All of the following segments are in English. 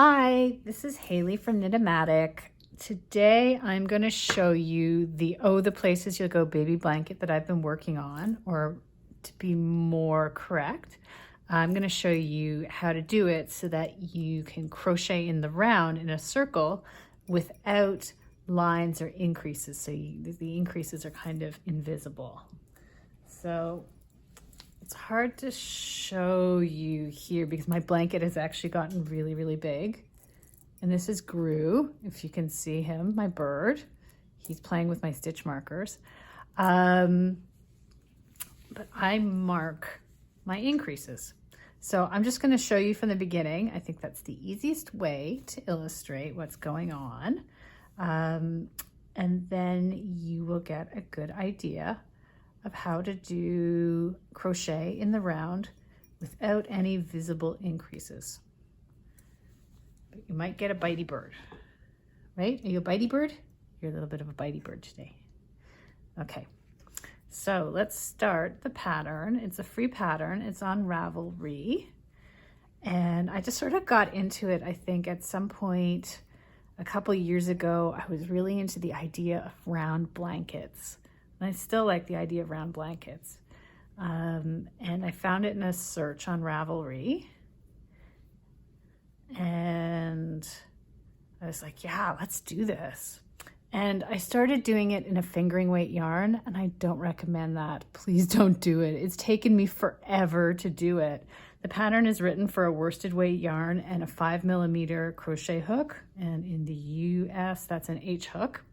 Hi, this is Haley from Knit-O-Matic. Today I'm going to show you the the Places You'll Go baby blanket that I've been working on, or to be more correct, I'm going to show you how to do it so that you can crochet in the round in a circle without lines or increases, so the increases are kind of invisible. So it's hard to show you here because my blanket has actually gotten really, really big. And this is Gru, if you can see him, my bird. He's playing with my stitch markers. But I mark my increases. So I'm just going to show you from the beginning. I think that's the easiest way to illustrate what's going on. And then you will get a good idea of how to do crochet in the round without any visible increases. But you might get a bitey bird, right? Are you a bitey bird? You're a little bit of a bitey bird today. Okay, so let's start the pattern. It's a free pattern. It's on Ravelry. And I just sort of got into it, I think, at some point a couple years ago. I was really into the idea of round blankets. And I still like the idea of round blankets. And I found it in a search on Ravelry. And I was like, yeah, let's do this. And I started doing it in a fingering weight yarn, and I don't recommend that. Please don't do it. It's taken me forever to do it. The pattern is written for a worsted weight yarn and a 5mm crochet hook. And in the US, that's an H hook.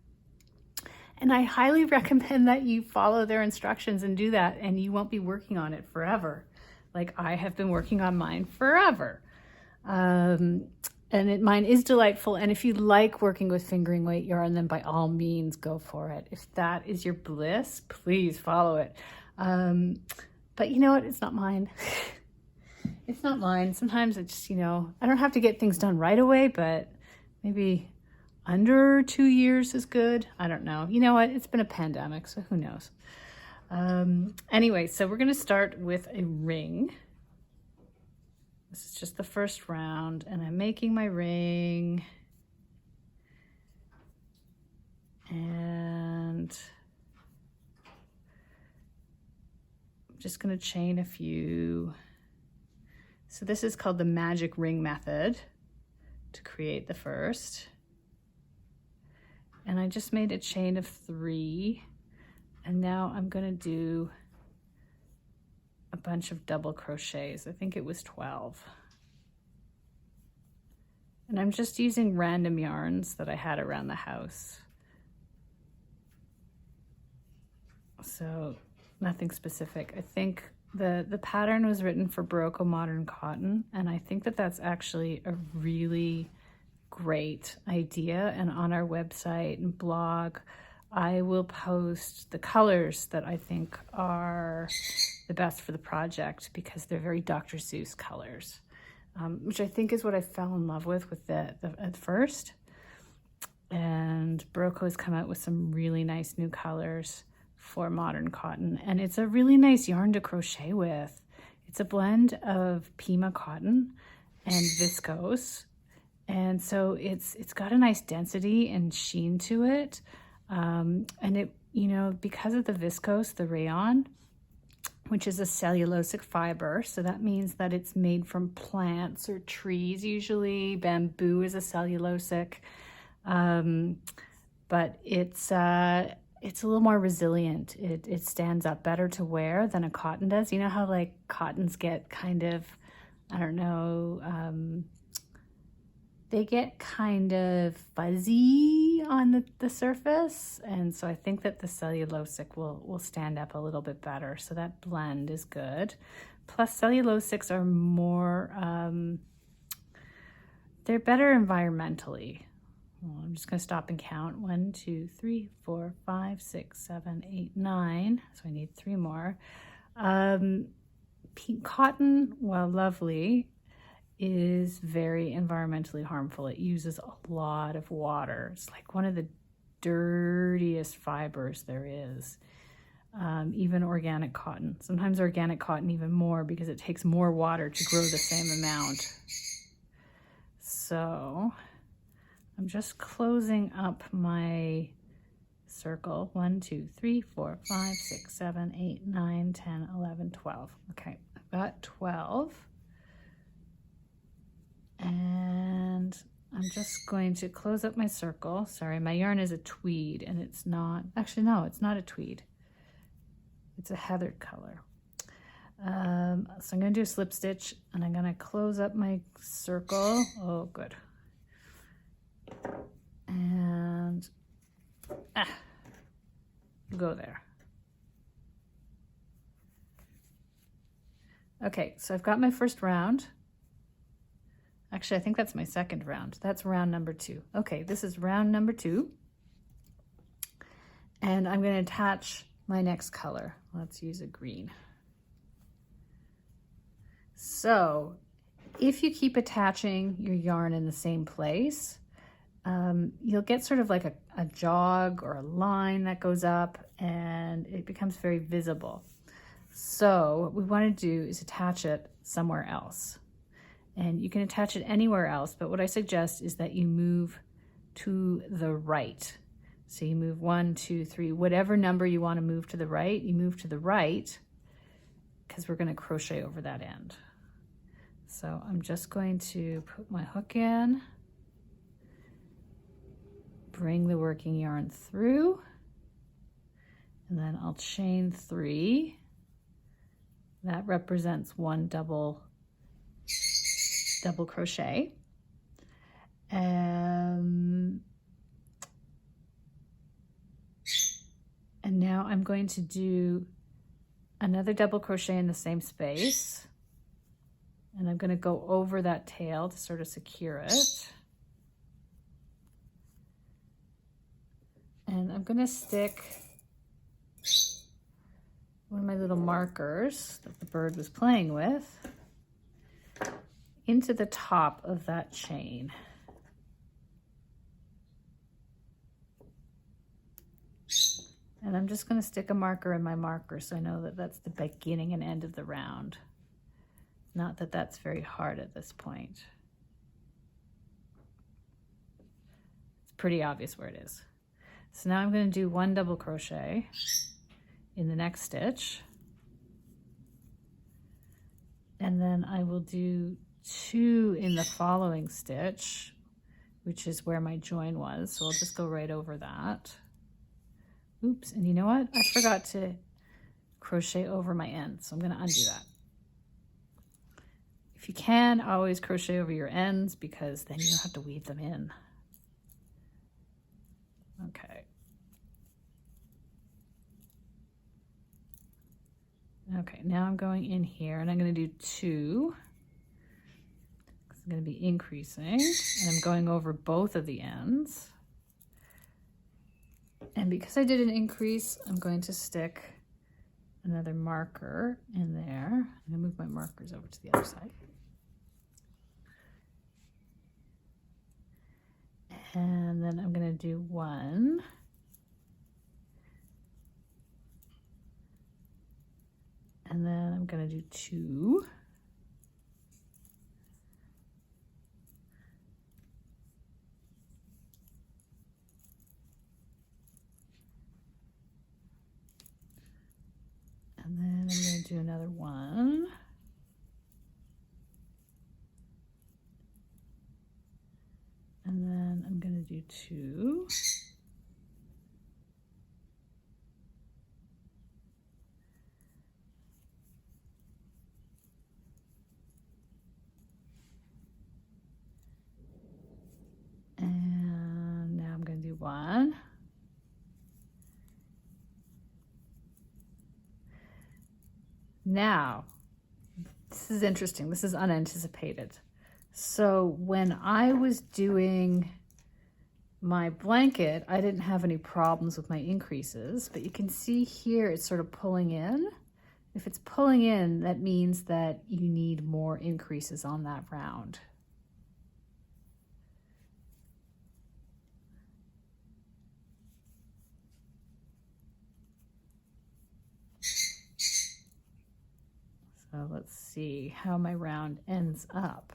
And I highly recommend that you follow their instructions and do that, and you won't be working on it forever. Like I have been working on mine forever. Mine is delightful. And if you like working with fingering weight yarn, then by all means go for it. If that is your bliss, please follow it. But you know what? It's not mine. It's not mine. Sometimes it's just, I don't have to get things done right away, but maybe under 2 years is good. I don't know. You know what? It's been a pandemic, so who knows? Anyway, so we're going to start with a ring. This is just the first round, and I'm making my ring. And I'm just going to chain a few. So this is called the magic ring method to create the first. And I just made a chain of 3, and now I'm going to do a bunch of double crochets. I think it was 12. And I'm just using random yarns that I had around the house. So nothing specific. I think the pattern was written for BERROCO Modern Cotton, and I think that that's actually a really great idea. And on our website and blog, I will post the colors that I think are the best for the project, because they're very Dr. Seuss colors, which I think is what I fell in love with the at first. And BERROCO has come out with some really nice new colors for modern cotton, and it's a really nice yarn to crochet with. It's a blend of Pima cotton and viscose. And so it's got a nice density and sheen to it. And it, because of the viscose, the rayon, which is a cellulosic fiber. So that means that it's made from plants or trees. Usually bamboo is a cellulosic, but it's a little more resilient. It stands up better to wear than a cotton does. You know how like cottons get kind of, I don't know, they get kind of fuzzy on the surface, and so I think that the cellulosic will stand up a little bit better. So that blend is good. Plus cellulosics are more, they're better environmentally. Well, I'm just going to stop and count. 1, 2, 3, 4, 5, 6, 7, 8, 9. So I need 3 more. Pink cotton, while lovely, is very environmentally harmful. It uses a lot of water. It's like one of the dirtiest fibers there is. Even organic cotton. Sometimes organic cotton even more, because it takes more water to grow the same amount. So I'm just closing up my circle. 1, 2, 3, 4, 5, 6, 7, 8, 9, 10, 11, 12. Okay, I've got 12. And I'm just going to close up my circle. Sorry, my yarn is a tweed and it's not, actually no, it's not a tweed. It's a heathered color. So I'm going to do a slip stitch and I'm going to close up my circle. Oh, good. And go there. Okay, so I've got my first round. Actually, I think that's my second round. That's round number 2. Okay, this is round number 2. And I'm going to attach my next color. Let's use a green. So if you keep attaching your yarn in the same place, you'll get sort of like a jog or a line that goes up and it becomes very visible. So what we want to do is attach it somewhere else. And you can attach it anywhere else, but what I suggest is that you move to the right. So you move 1, 2, 3, whatever number you want to move to the right, you move to the right because we're going to crochet over that end. So I'm just going to put my hook in, bring the working yarn through, and then I'll chain 3. That represents 1 double crochet. And now I'm going to do another double crochet in the same space. And I'm going to go over that tail to sort of secure it. And I'm going to stick one of my little markers that the bird was playing with into the top of that chain. And I'm just going to stick a marker in my marker so I know that that's the beginning and end of the round. Not that that's very hard at this point. It's pretty obvious where it is. So now I'm going to do 1 double crochet in the next stitch. And then I will do 2 in the following stitch, which is where my join was. So I'll just go right over that. Oops, and you know what? I forgot to crochet over my end, so I'm going to undo that. If you can, always crochet over your ends because then you don't have to weave them in. Okay. Okay, now I'm going in here and I'm going to do 2. I'm going to be increasing and I'm going over both of the ends. And because I did an increase, I'm going to stick another marker in there. I'm going to move my markers over to the other side. And then I'm going to do 1. And then I'm going to do 2. And then I'm going to do another 1. And then I'm going to do 2. And now I'm going to do 1. Now, this is interesting. This is unanticipated. So when I was doing my blanket, I didn't have any problems with my increases, but you can see here it's sort of pulling in. If it's pulling in, that means that you need more increases on that round. So let's see how my round ends up.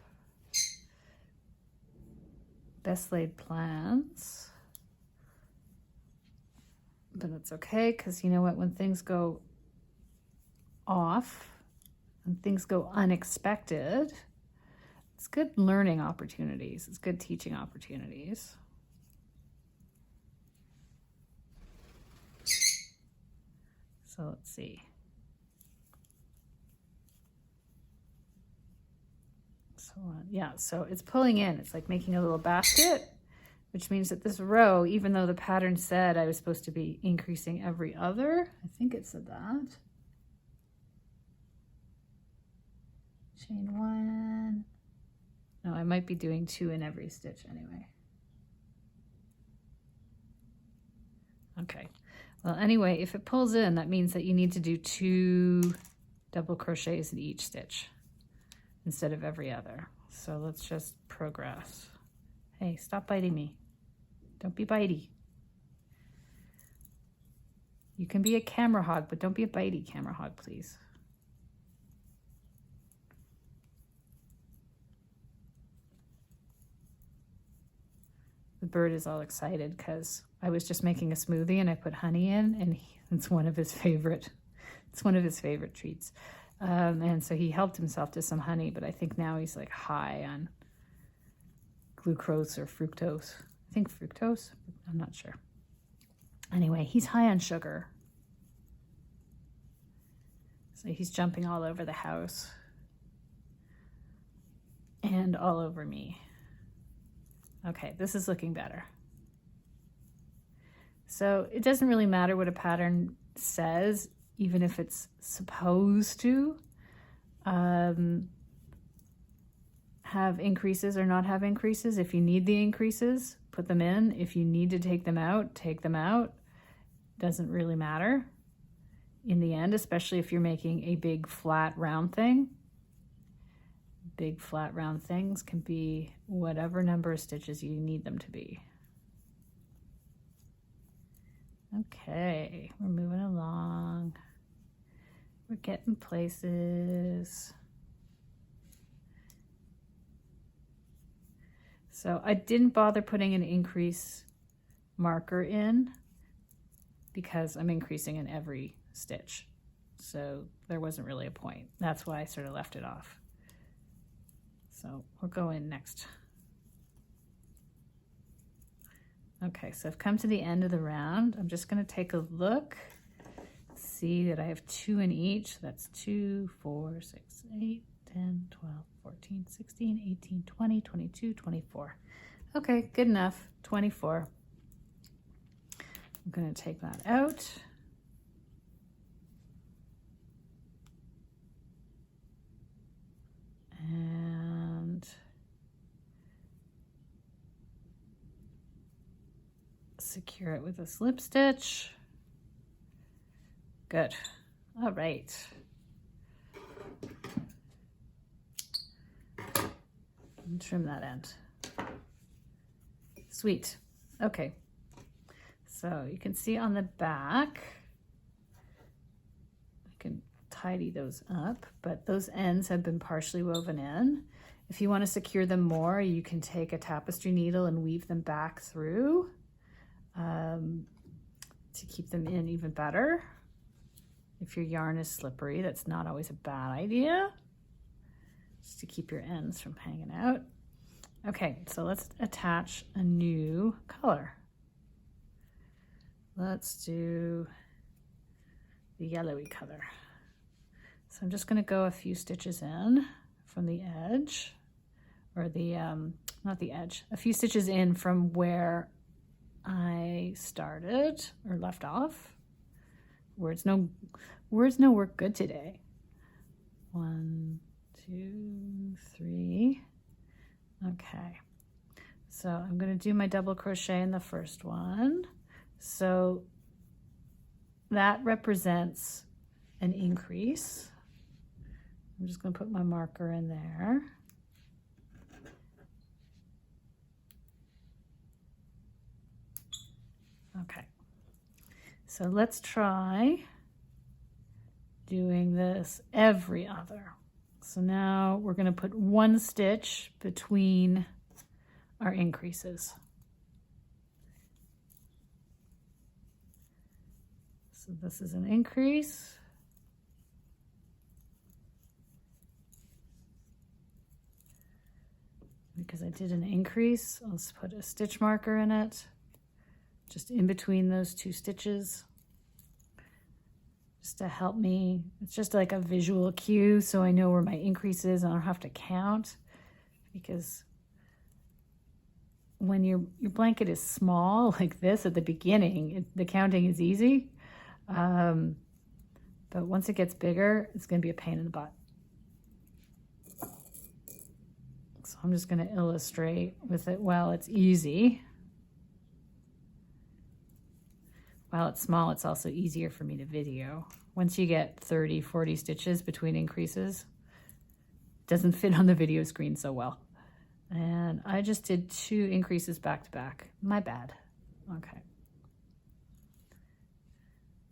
best laid plans. But it's okay, because you know what, when things go off and things go unexpected, it's good learning opportunities. It's good teaching opportunities. So let's see. So yeah, so it's pulling in. It's like making a little basket, which means that this row, even though the pattern said I was supposed to be increasing every other, I think it said that. Chain one. No, I might be doing 2 in every stitch anyway. Okay. Well, anyway, if it pulls in, that means that you need to do 2 double crochets in each stitch instead of every other. So let's just progress. Hey, stop biting me. Don't be bitey. You can be a camera hog, but don't be a bitey camera hog, please. The bird is all excited because I was just making a smoothie and I put honey in, and it's one of his favorite. It's one of his favorite treats. And so he helped himself to some honey, but I think now he's like high on glucose or fructose. I think fructose, I'm not sure. Anyway, he's high on sugar. So he's jumping all over the house and all over me. Okay, this is looking better. So it doesn't really matter what a pattern says, even if it's supposed to have increases or not have increases. If you need the increases, put them in. If you need to take them out, take them out. Doesn't really matter in the end, especially if you're making a big flat round thing. Big flat round things can be whatever number of stitches you need them to be. Okay, we're moving along. We're getting places. So I didn't bother putting an increase marker in because I'm increasing in every stitch. So there wasn't really a point. That's why I sort of left it off. So we'll go in next. Okay, so I've come to the end of the round. I'm just going to take a look, see that I have 2 in each. That's 2, 4, 6, 8, 10, 12, 14, 16, 18, 20, 22, 24. Okay, good enough, 24. I'm going to take that out. And secure it with a slip stitch. Good. All right. And trim that end. Sweet. Okay. So you can see on the back, I can tidy those up, but those ends have been partially woven in. If you want to secure them more, you can take a tapestry needle and weave them back through to keep them in even better. If your yarn is slippery, that's not always a bad idea, just to keep your ends from hanging out. Okay, so let's attach a new color. Let's do the yellowy color. So I'm just going to go a few stitches in from the edge, or the, not the edge, a few stitches in from where I started or left off. Words no work good today. 1, 2, 3. Okay, so I'm going to do my double crochet in the first one. So that represents an increase. I'm just going to put my marker in there. Okay, so let's try doing this every other. So now we're going to put 1 stitch between are increases. So this is an increase. Because I did an increase, let's put a stitch marker in it, just in between those two stitches, just to help me. It's just like a visual cue so I know where my increase is and I don't have to count, because when your blanket is small like this at the beginning, the counting is easy, but once it gets bigger, it's going to be a pain in the butt. So I'm just going to illustrate with it while it's easy. While it's small, it's also easier for me to video. Once you get 30, 40 stitches between increases, it doesn't fit on the video screen so well. And I just did 2 increases back to back. My bad. Okay.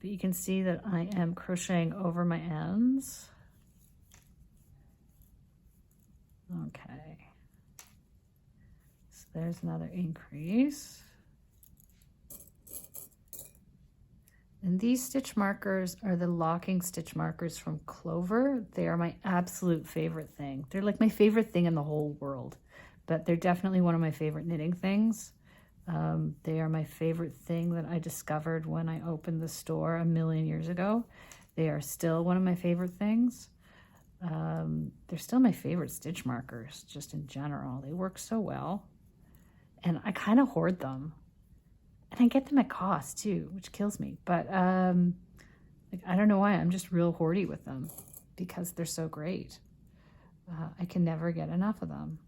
But you can see that I am crocheting over my ends. Okay. So there's another increase. And these stitch markers are the locking stitch markers from Clover. They are my absolute favorite thing. They're like my favorite thing in the whole world, but they're definitely one of my favorite knitting things. They are my favorite thing that I discovered when I opened the store a million years ago. They are still one of my favorite things. They're still my favorite stitch markers, just in general. They work so well. And I kind of hoard them. And I get them at cost too, which kills me. But like, I don't know why, I'm just real hoardy with them because they're so great. I can never get enough of them.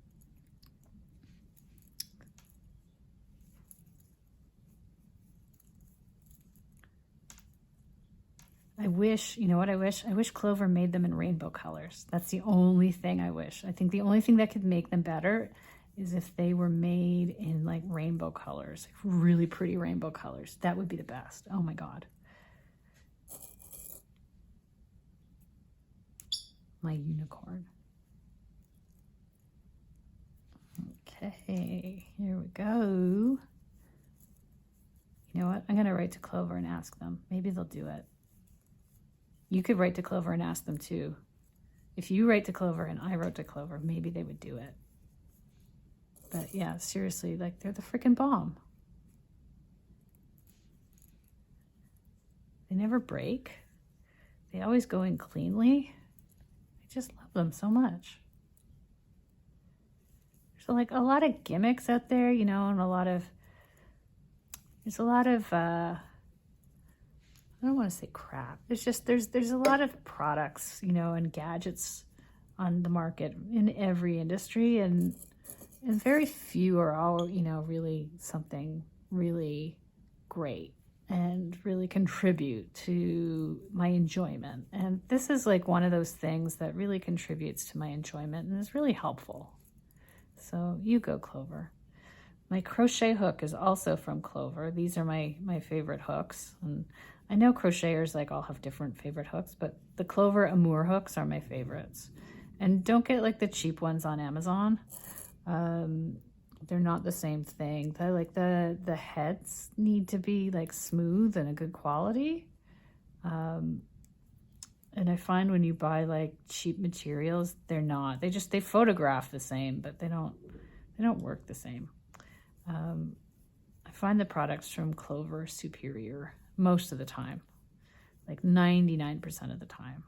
I wish, you know what I wish? I wish Clover made them in rainbow colors. That's the only thing I wish. I think the only thing that could make them better is if they were made in like rainbow colors, really pretty rainbow colors. That would be the best. Oh my God. My unicorn. Okay, here we go. You know what? I'm gonna write to Clover and ask them. Maybe they'll do it. You could write to Clover and ask them too. If you write to Clover and I wrote to Clover, maybe they would do it. But yeah, seriously, like they're the freaking bomb. They never break. They always go in cleanly. I just love them so much. There's like a lot of gimmicks out there, you know, and there's a lot of, I don't want to say crap. There's just, there's a lot of products, you know, and gadgets on the market in every industry, and very few are all, you know, really something really great and really contribute to my enjoyment. And this is like one of those things that really contributes to my enjoyment and is really helpful. So you go, Clover. My crochet hook is also from Clover. These are my favorite hooks. And I know crocheters like all have different favorite hooks, but the Clover Amour hooks are my favorites. And don't get like the cheap ones on Amazon. They're not the same thing. They're like the heads need to be like smooth and a good quality. And I find when you buy like cheap materials, they're not. They photograph the same, but they don't work the same. I find the products from Clover superior most of the time, like 99% of the time.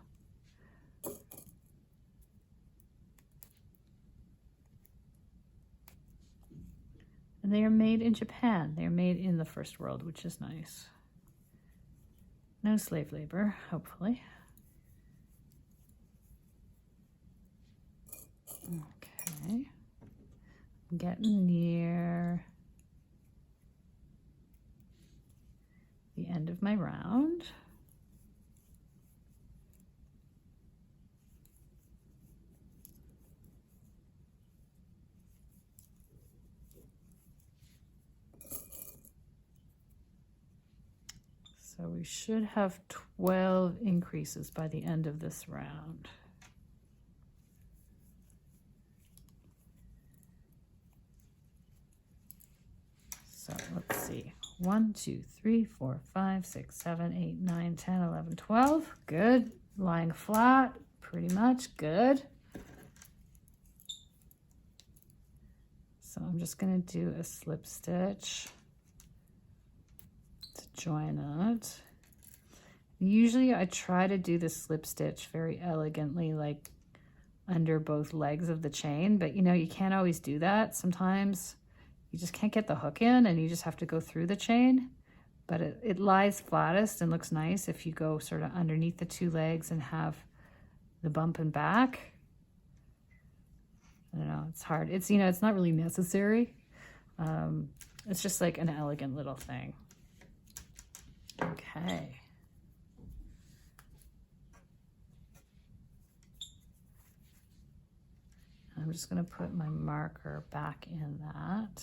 And they are made in Japan. They are made in the first world, which is nice. No slave labor, hopefully. Okay. I'm getting near the end of my round. So we should have 12 increases by the end of this round. So let's see. 1, 2, 3, 4, 5, 6, 7, 8, 9, 10, 11, 12. Good. Lying flat, pretty much good. So I'm just going to do a slip stitch to join it. Usually I try to do the slip stitch very elegantly, like under both legs of the chain, but you know, you can't always do that. Sometimes you just can't get the hook in and you just have to go through the chain, but it lies flattest and looks nice if you go sort of underneath the two legs and have the bump and back. I don't know, it's hard. It's, you know, it's not really necessary. It's just like an elegant little thing. Okay. I'm just going to put my marker back in that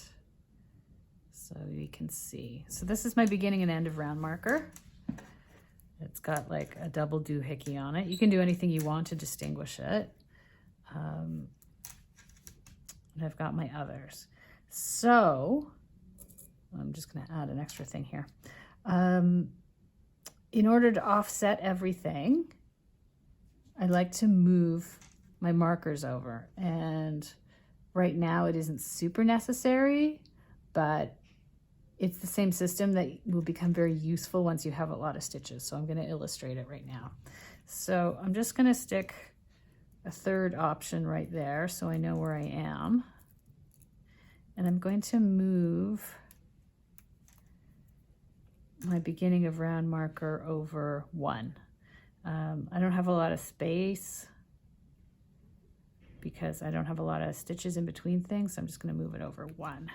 so you can see. So this is my beginning and end of round marker. It's got like a double doohickey on it. You can do anything you want to distinguish it. And I've got my others. So I'm just going to add an extra thing here. In order to offset everything, I like to move my markers over, and right now it isn't super necessary, but it's the same system that will become very useful once you have a lot of stitches. So I'm going to illustrate it right now. So I'm just going to stick a third option right there so I know where I am, and I'm going to move my beginning of round marker over 1. I don't have a lot of space because I don't have a lot of stitches in between things, so I'm just going to move it over 1.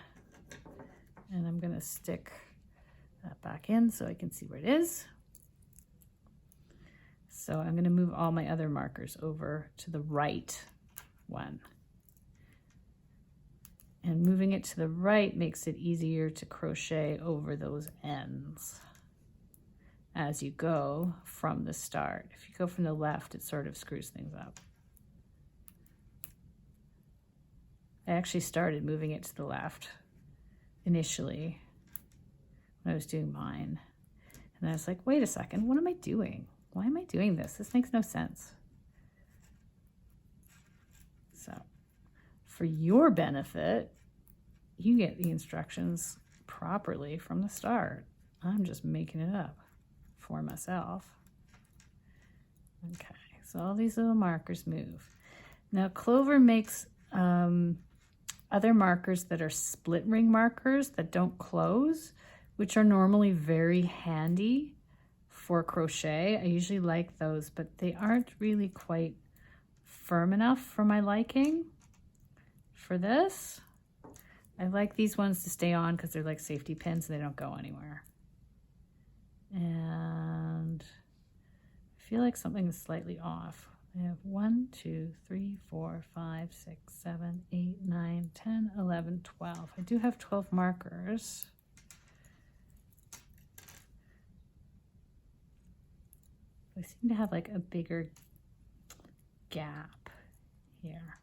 And I'm going to stick that back in so I can see where it is. So I'm going to move all my other markers over to the right 1. And moving it to the right makes it easier to crochet over those ends as you go from the start. If you go from the left, it sort of screws things up. I actually started moving it to the left initially when I was doing mine. And I was like, wait a second, what am I doing? Why am I doing this? This makes no sense. So for your benefit, you get the instructions properly from the start. I'm just making it up for myself. Okay, so all these little markers move. Now Clover makes other markers that are split ring markers that don't close, which are normally very handy for crochet. I usually like those, but they aren't really quite firm enough for my liking for this. I like these ones to stay on because they're like safety pins and they don't go anywhere. And I feel like something is slightly off. I have 1, 2, 3, 4, 5, 6, 7, 8, 9, 10, 11, 12. I do have 12 markers. I seem to have like a bigger gap here.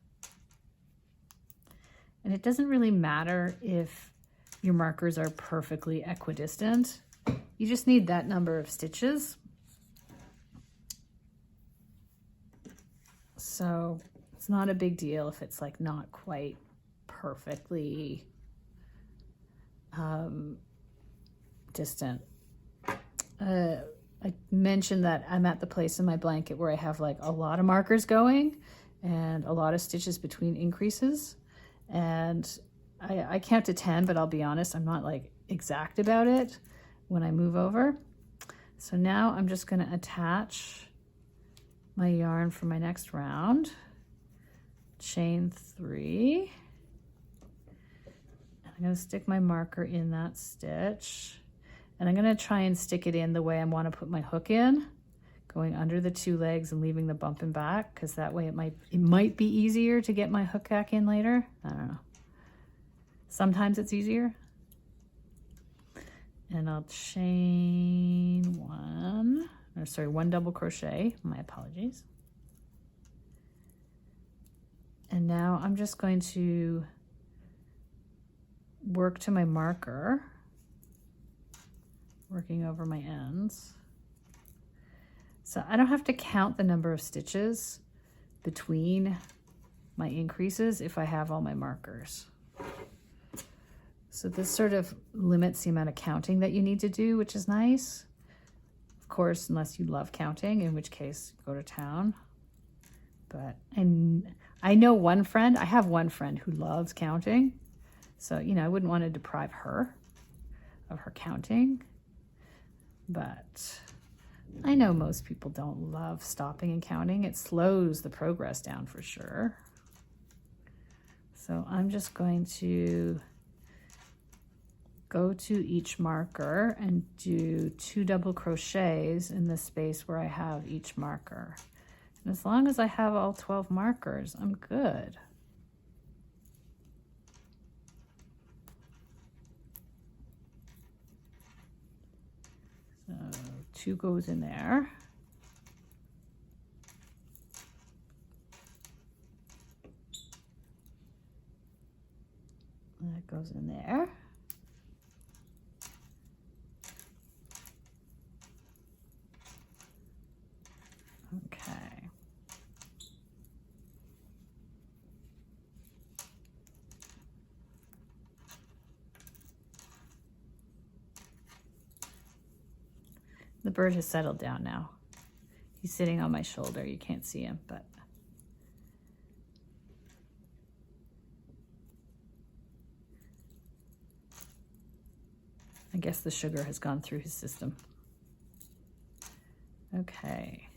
And it doesn't really matter if your markers are perfectly equidistant. You just need that number of stitches. So it's not a big deal if it's like not quite perfectly distant. I mentioned that I'm at the place in my blanket where I have like a lot of markers going and a lot of stitches between increases. And I count to 10, but I'll be honest, I'm not like exact about it when I move over. So now I'm just going to attach my yarn for my next round. Chain 3. And I'm going to stick my marker in that stitch. And I'm going to try and stick it in the way I want to put my hook in, going under the two legs and leaving the bump and back, because that way it might be easier to get my hook back in later. I don't know. Sometimes it's easier. And I'll chain 1, or sorry, 1 double crochet, my apologies. And now I'm just going to work to my marker, working over my ends. So I don't have to count the number of stitches between my increases if I have all my markers. So this sort of limits the amount of counting that you need to do, which is nice. Of course, unless you love counting, in which case go to town. But I know one friend, I have one friend who loves counting. So, you know, I wouldn't want to deprive her of her counting. But I know most people don't love stopping and counting. It slows the progress down for sure. So I'm just going to go to each marker and do 2 double crochets in the space where I have each marker. And as long as I have all 12 markers, I'm good. So 2 goes in there. That goes in there. Okay. The bird has settled down now. He's sitting on my shoulder. You can't see him, but I guess the sugar has gone through his system. Okay.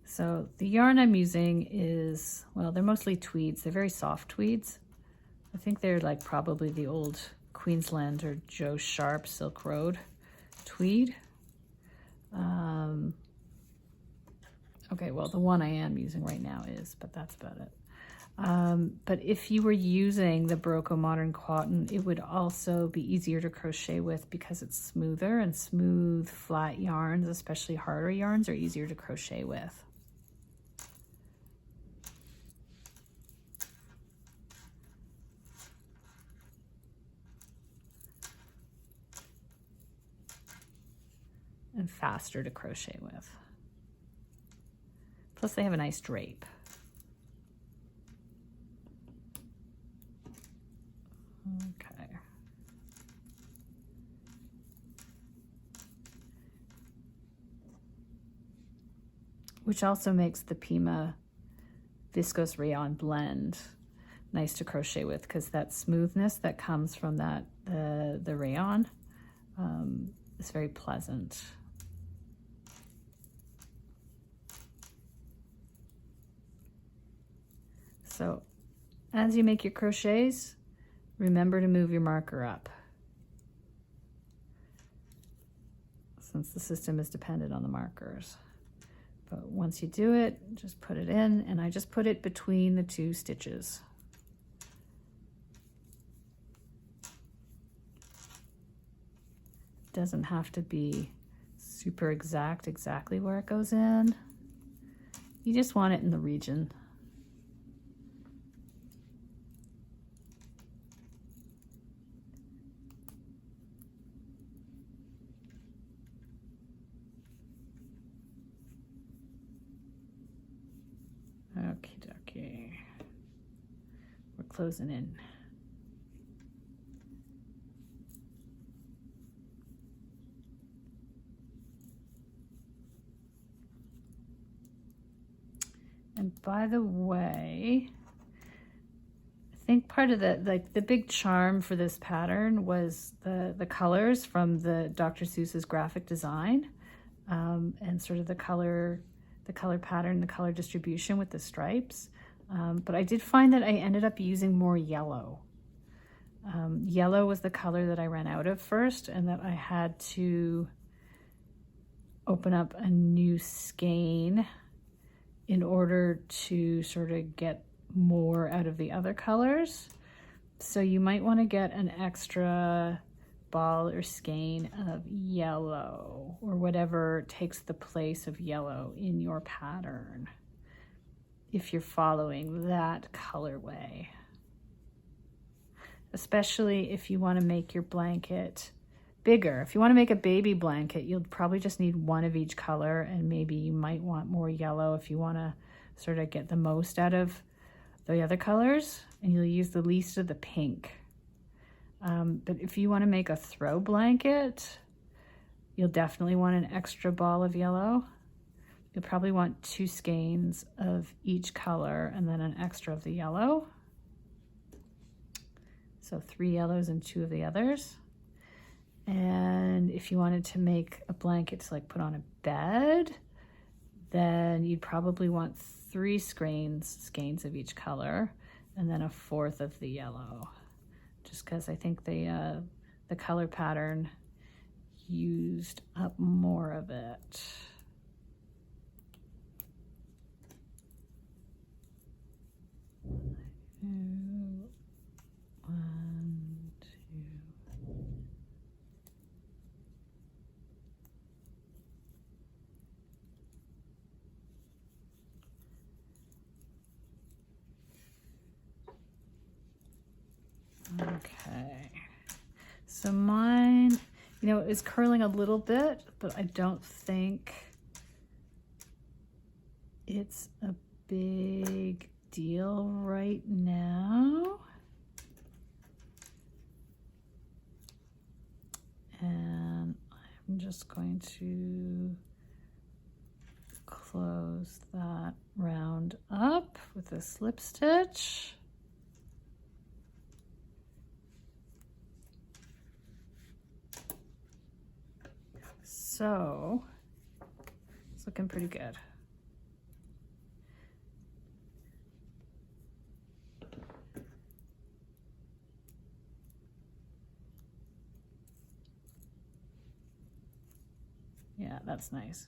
So the yarn I'm using is, well, they're mostly tweeds. They're very soft tweeds. I think they're like probably the old Queensland or Joe Sharp Silk Road tweed. Okay, well, the one I am using right now is, but that's about it. But if you were using the BERROCO Modern Cotton, it would also be easier to crochet with because it's smoother, and smooth, flat yarns, especially harder yarns, are easier to crochet with. And faster to crochet with. Plus they have a nice drape. Okay. Which also makes the Pima viscose rayon blend nice to crochet with, because that smoothness that comes from that the rayon is very pleasant. So as you make your crochets, remember to move your marker up, since the system is dependent on the markers. But once you do it, just put it in, and I just put it between the 2 stitches. It doesn't have to be super exactly where it goes in. You just want it in the region. Okie dokie. We're closing in. And by the way, I think part of the big charm for this pattern was the colors from the Dr. Seuss's graphic design, and sort of the color pattern, the color distribution with the stripes. But I did find that I ended up using more yellow. Yellow was the color that I ran out of first, and that I had to open up a new skein in order to sort of get more out of the other colors. So you might want to get an extra ball or skein of yellow, or whatever takes the place of yellow in your pattern, if you're following that colorway. especially if you want to make your blanket bigger. If you want to make a baby blanket, you'll probably just need one of each color, and maybe you might want more yellow if you want to sort of get the most out of the other colors, and you'll use the least of the pink. But if you want to make a throw blanket, you'll definitely want an extra ball of yellow. You'll probably want 2 skeins of each color and then an extra of the yellow. So 3 yellows and 2 of the others. And if you wanted to make a blanket to like put on a bed, then you'd probably want 3 skeins of each color and then a 1/4 of the yellow. Just because I think the color pattern used up more of it. Okay, so mine, you know, is curling a little bit, but I don't think it's a big deal right now. And I'm just going to close that round up with a slip stitch. So it's looking pretty good. Yeah, that's nice.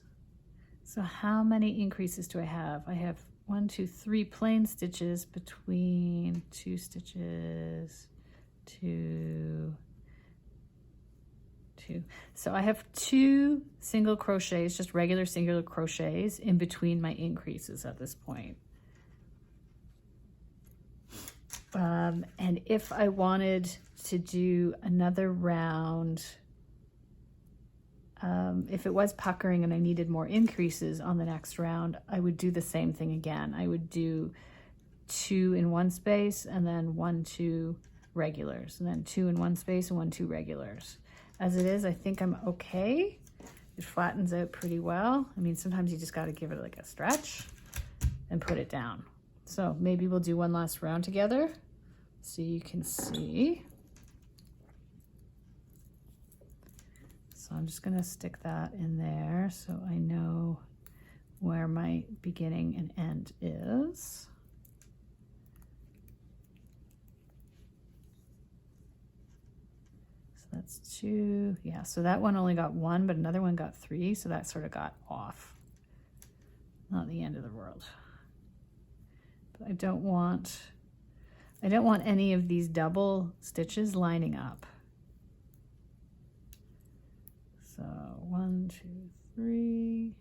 So how many increases do I have? I have 1, 2, 3 plain stitches between 2 stitches, 2. So I have 2 single crochets, just regular singular crochets in between my increases at this point. And if I wanted to do another round, if it was puckering and I needed more increases on the next round, I would do the same thing again. I would do 2 in one space and then 1, 2 regulars, and then 2 in one space and 1, 2 regulars. As it is, I think I'm okay. It flattens out pretty well. I mean, sometimes you just got to give it like a stretch and put it down. So maybe we'll do one last round together so you can see. So I'm just gonna stick that in there so I know where my beginning and end is. That's 2, yeah, so that one only got 1, but another one got 3, so that sort of got off. Not the end of the world. But I don't want any of these double stitches lining up. So 1, 2, 3.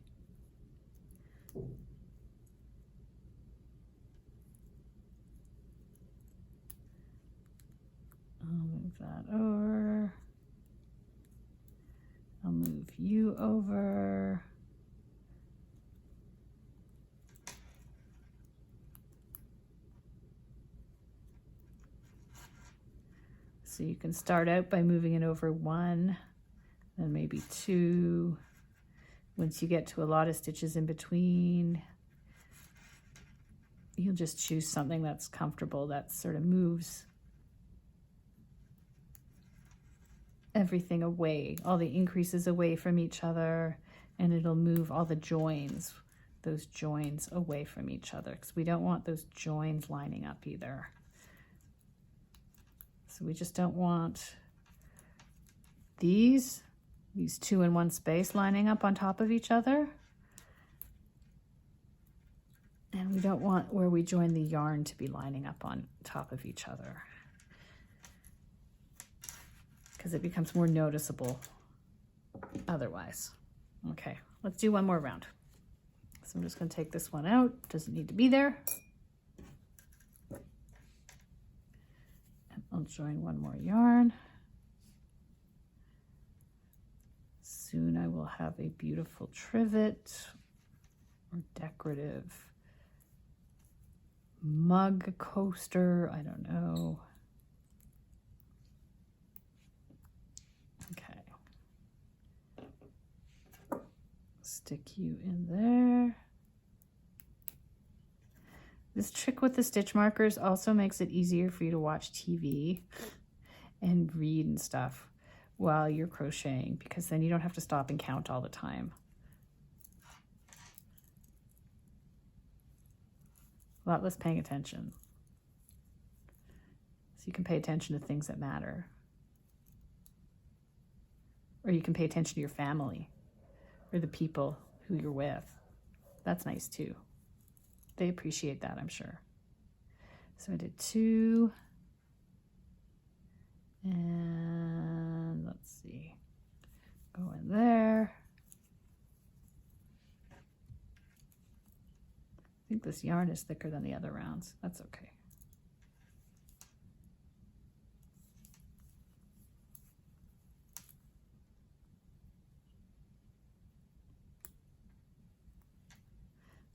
I'll move that over. I'll move you over. So you can start out by moving it over 1, then maybe 2. Once you get to a lot of stitches in between, you'll just choose something that's comfortable, that sort of moves everything away, all the increases away from each other, and it'll move all the joins, those joins away from each other, because we don't want those joins lining up either. So we just don't want these 2 in one space lining up on top of each other. And we don't want where we join the yarn to be lining up on top of each other, because it becomes more noticeable otherwise. Okay, let's do one more round. So I'm just going to take this one out, doesn't need to be there. And I'll join one more yarn. Soon I will have a beautiful trivet or decorative mug coaster. I don't know. Okay. Stick you in there. This trick with the stitch markers also makes it easier for you to watch TV and read and stuff while you're crocheting, because then you don't have to stop and count all the time. A lot less paying attention. So you can pay attention to things that matter. Or you can pay attention to your family or the people who you're with. That's nice too. They appreciate that, I'm sure. So I did 2. And let's see, go in there. I think this yarn is thicker than the other rounds. That's okay.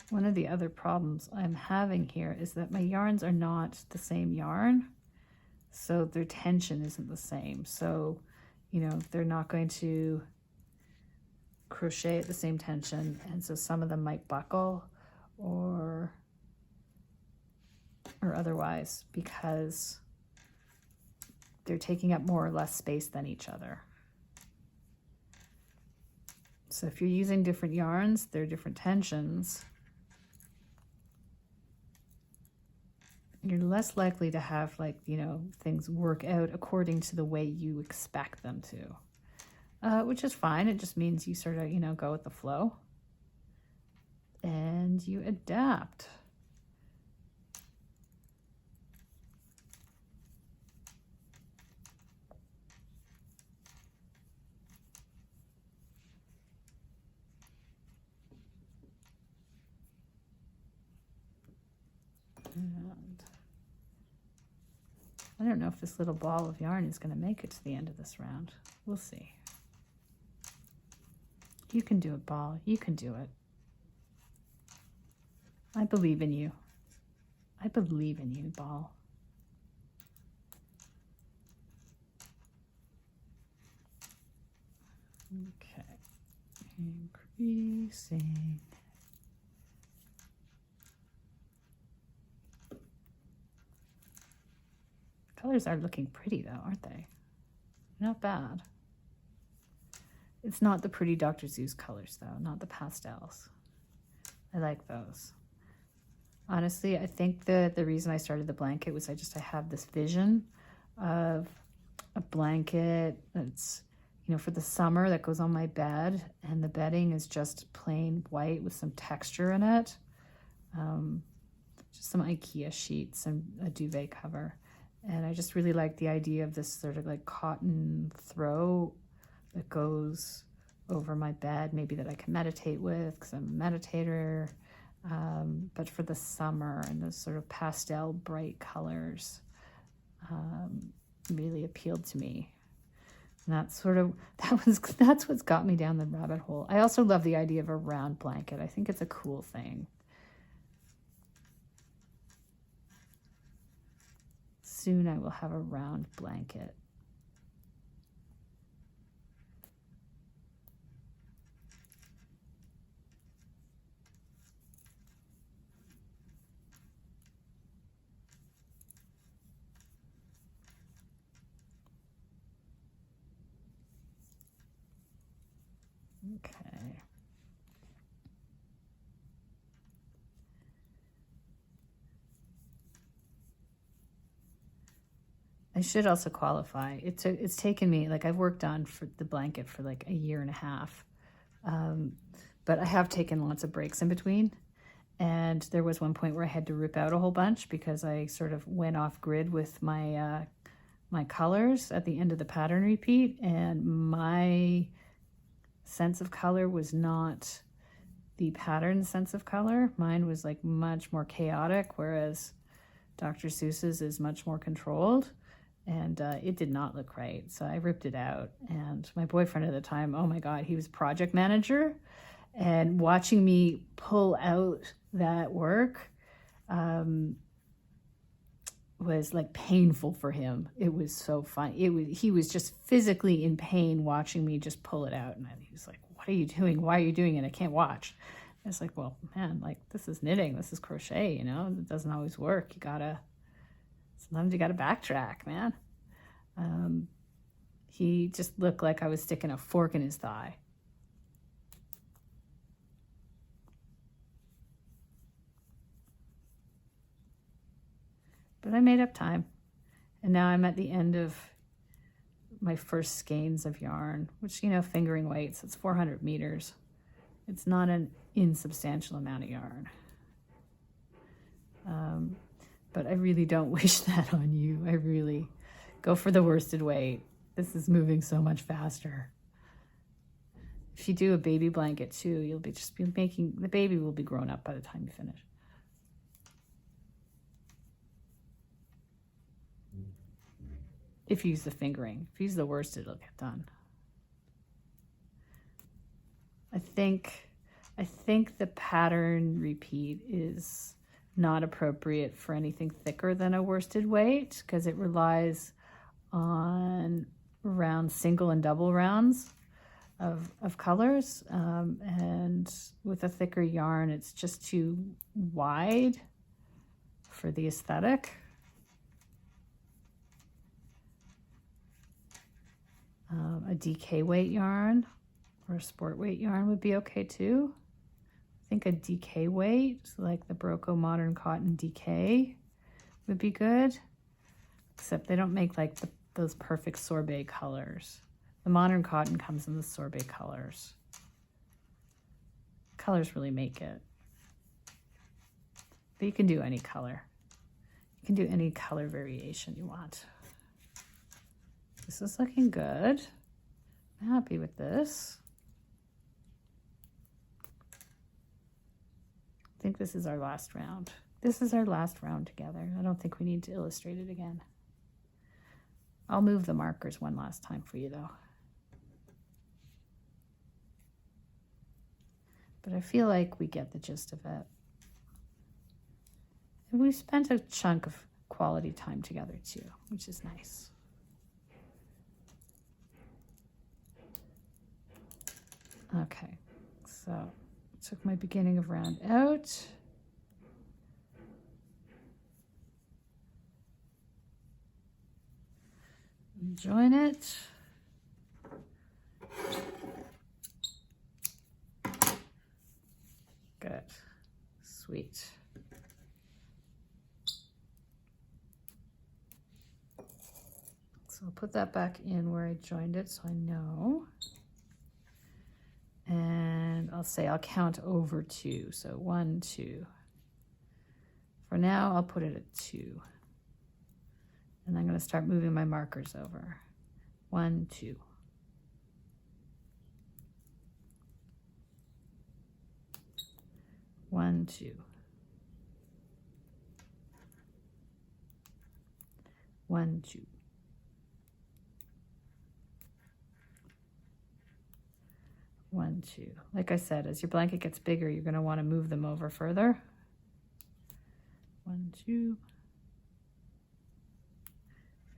One of the other problems I'm having here is that my yarns are not the same yarn. So their tension isn't the same. So, you know, they're not going to crochet at the same tension. And so some of them might buckle or otherwise, because they're taking up more or less space than each other. So if you're using different yarns, they're different tensions. You're less likely to have, like, you know, things work out according to the way you expect them to, which is fine. It just means you sort of, you know, go with the flow and you adapt. And I don't know if this little ball of yarn is going to make it to the end of this round. We'll see. You can do it, ball. You can do it. I believe in you. I believe in you, ball. Okay. Increasing. Colors are looking pretty though, aren't they? Not bad. It's not the pretty Dr. Seuss colors though, not the pastels. I like those. Honestly, I think the reason I started the blanket was I have this vision of a blanket that's, you know, for the summer, that goes on my bed, and the bedding is just plain white with some texture in it. Just some IKEA sheets and a duvet cover. And I just really like the idea of this sort of like cotton throw that goes over my bed, maybe that I can meditate with because I'm a meditator. But for the summer, and those sort of pastel bright colors really appealed to me. And that's what's got me down the rabbit hole. I also love the idea of a round blanket. I think it's a cool thing. Soon I will have a round blanket. Okay. I should also qualify. It's taken me, like, I've worked on for the blanket for like a year and a half. But I have taken lots of breaks in between. And there was one point where I had to rip out a whole bunch because I sort of went off grid with my my colors at the end of the pattern repeat, and my sense of color was not the pattern sense of color. Mine was like much more chaotic, whereas Dr. Seuss's is much more controlled. and it did not look right. So I ripped it out, and my boyfriend at the time, oh my God, he was project manager, and watching me pull out that work was like painful for him. It was so fun. He was just physically in pain watching me just pull it out, and he was like, "What are you doing? Why are you doing it? I can't watch." And it's like, well, man, like this is knitting, this is crochet, you know, it doesn't always work. Sometimes you gotta backtrack, man. He just looked like I was sticking a fork in his thigh. But I made up time, and now I'm at the end of my first skeins of yarn, which, you know, fingering weights, it's 400 meters. It's not an insubstantial amount of yarn. But I really don't wish that on you. I really go for the worsted weight. This is moving so much faster. If you do a baby blanket too, you'll be making, the baby will be grown up by the time you finish. If you use the fingering. If you use the worsted, it'll get done. I think the pattern repeat is not appropriate for anything thicker than a worsted weight, because it relies on single and double rounds of colors, and with a thicker yarn it's just too wide for the aesthetic. A DK weight yarn or a sport weight yarn would be okay too. I think a DK weight, like the BERROCO Modern Cotton DK, would be good, except they don't make like those perfect sorbet colors. The Modern Cotton comes in the sorbet colors. Colors really make it. But you can do any color. You can do any color variation you want. This is looking good. I'm happy with this. I think this is our last round. This is our last round together. I don't think we need to illustrate it again. I'll move the markers one last time for you though. But I feel like we get the gist of it. And we spent a chunk of quality time together too, which is nice. Okay, so took my beginning of round out. Join it. Good, sweet. So I'll put that back in where I joined it so I know. And I'll count over 2. So 1, 2. For now, I'll put it at 2. And I'm going to start moving my markers over. 1, 2. 1, 2. 1, 2. 1, 2. Like I said, as your blanket gets bigger, you're going to want to move them over further. 1, 2.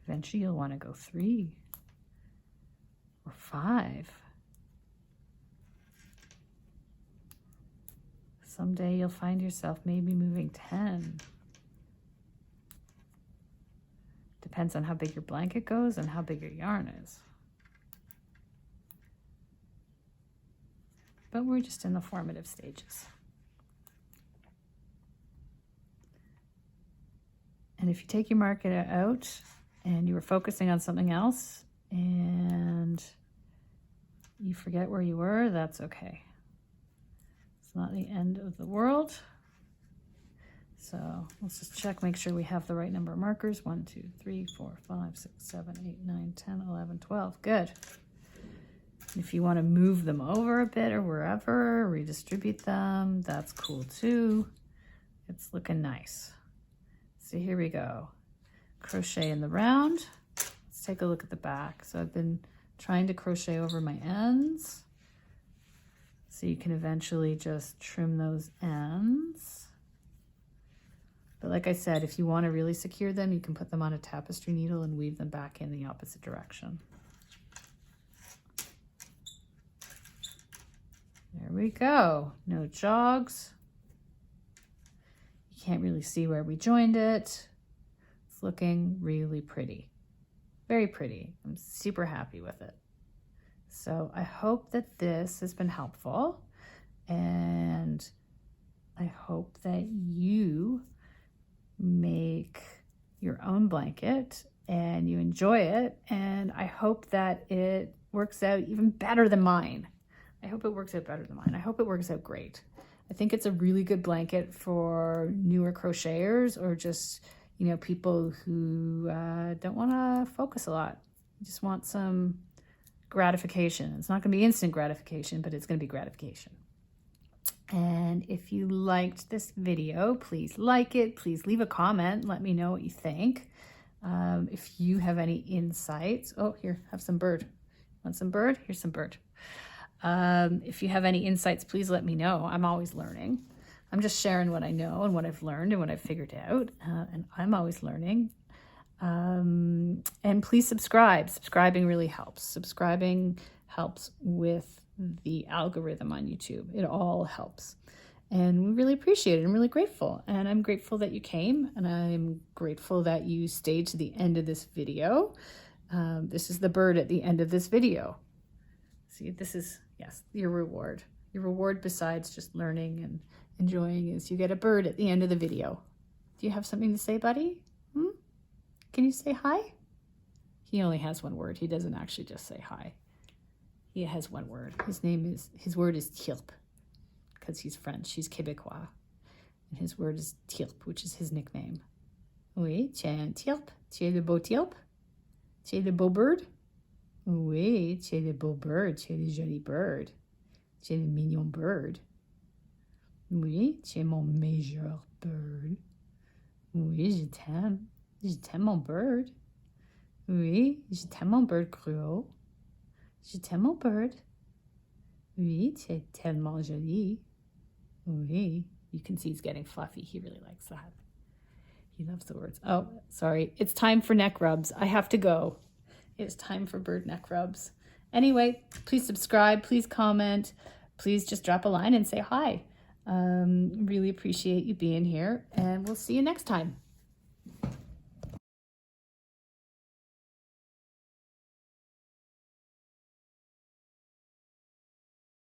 Eventually you'll want to go 3 or 5. Someday you'll find yourself maybe moving 10. Depends on how big your blanket goes and how big your yarn is. But we're just in the formative stages. And if you take your marker out and you were focusing on something else and you forget where you were, that's okay. It's not the end of the world. So let's just check, make sure we have the right number of markers. 1, 2, 3, 4, 5, 6, 7, 8, 9, 10, 11, 12. Good. If you want to move them over a bit or wherever, redistribute them, that's cool too. It's looking nice. So here we go. Crochet in the round. take a look at the back. So I've been trying to crochet over my ends. So you can eventually just trim those ends. But like I said, if you want to really secure them, you can put them on a tapestry needle and weave them back in the opposite direction. There we go. No jogs. You can't really see where we joined it. It's looking really pretty. Very pretty. I'm super happy with it. So I hope that this has been helpful, and I hope that you make your own blanket and you enjoy it, and I hope that it works out even better than mine. I hope it works out better than mine. I hope it works out great. I think it's a really good blanket for newer crocheters, or just, you know, people who don't want to focus a lot. Just want some gratification. It's not going to be instant gratification, but it's going to be gratification. And if you liked this video, please like it. Please leave a comment. Let me know what you think. If you have any insights. Oh, here, have some bird. Want some bird? Here's some bird. If you have any insights, please let me know. I'm always learning. I'm just sharing what I know and what I've learned and what I've figured out. And I'm always learning. And please subscribe. Subscribing really helps. Subscribing helps with the algorithm on YouTube. It all helps. And we really appreciate it. I'm really grateful. And I'm grateful that you came, and I'm grateful that you stayed to the end of this video. This is the bird at the end of this video. See, this is, yes, your reward. Your reward, besides just learning and enjoying, is you get a bird at the end of the video. Do you have something to say, buddy? Can you say hi? He only has one word. He doesn't actually just say hi. He has one word. His word is tilp, because he's French. He's Québécois. And his word is tilp, which is his nickname. Oui, tu es un tilp. Tu es le beau tilp. Tu es le beau bird. Oui, tu es le beau bird. Tu es le joli bird. Tu es le mignon bird. Oui, tu es mon meilleur bird. Oui, je t'aime. Je t'aime, mon bird. Oui, je t'aime, mon bird cruel. Je t'aime, mon bird. Oui, tu es tellement jolie. Oui. You can see he's getting fluffy. He really likes that. He loves the words. Oh, sorry. It's time for neck rubs. I have to go. It's time for bird neck rubs. Anyway, please subscribe. Please comment. Please just drop a line and say hi. Really appreciate you being here, and we'll see you next time.